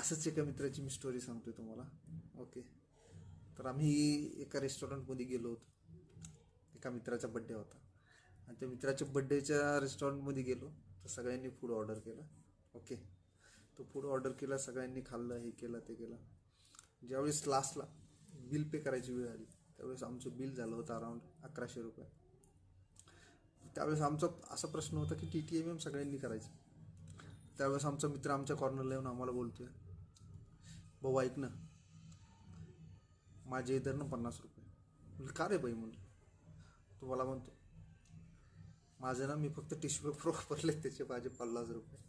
असंच एका मित्राची मी स्टोरी सांगतोय तुम्हाला. ओके. तर आम्ही एका रेस्टॉरंटमध्ये गेलो होतो. एका मित्राचा बड्डे होता आणि त्या मित्राच्या बड्डेच्या रेस्टॉरंटमध्ये गेलो तर सगळ्यांनी फूड ऑर्डर केलं. ओके. तो फूड ऑर्डर केला, सगळ्यांनी खाल्लं, हे केलं ते केलं. ज्यावेळेस लास्टला बिल पे करायची वेळ आली त्यावेळेस आमचं बिल झालं होतं अराऊंड 1100 रुपये. त्यावेळेस आमचा असा प्रश्न होता की TTMM सगळ्यांनी करायचं. त्यावेळेस आमचा मित्र आमच्या कॉर्नरला येऊन आम्हाला बोलतोय, भाऊ ऐक ना, माझे इधर ना 50 रुपये. म्हणजे का रे बाई म्हणलं. तुम्हाला म्हणतो माझं ना, मी फक्त टिश्यू पेपर वापरले त्याचे माझे 50 रुपये.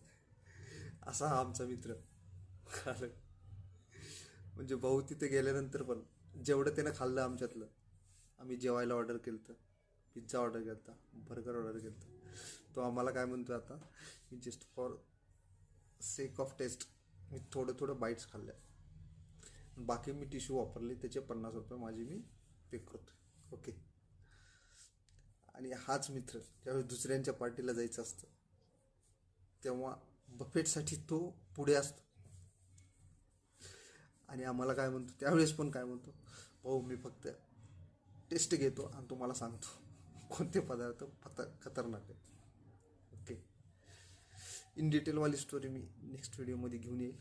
असा हा आमचा मित्र. कारण म्हणजे भाऊ तिथे गेल्यानंतर पण जेवढं त्यानं खाल्लं आमच्यातलं, आम्ही जेवायला ऑर्डर केलं होतं, पिझ्झा ऑर्डर केला होता, बर्गर ऑर्डर केलं होतं, तो आम्हाला काय म्हणतो आता, मी just for sake of taste मी थोडं थोडं बाईट्स खाल्ल्या, बाकी मी टिश्यू वापरले त्याचे 50 रुपये माझे मी पे करतो. ओके. आणि हाच मित्र ज्यावेळेस दुसऱ्यांच्या पार्टीला जायचं असतं तेव्हा बफेटसाठी तो पुढे असतो आणि आम्हाला काय म्हणतो त्यावेळेस पण काय म्हणतो, भाऊ मी फक्त टेस्ट घेतो आणि तुम्हाला सांगतो कोणते पदार्थ खतरनाक आहे. ओके. इन डिटेलवाली स्टोरी मी नेक्स्ट व्हिडिओमध्ये घेऊन येईल.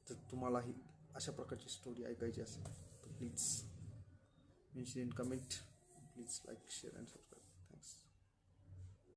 जर तुम्हालाही अशा प्रकारची स्टोरी ऐकायची असेल तर please mention in comment. Please like, share and subscribe.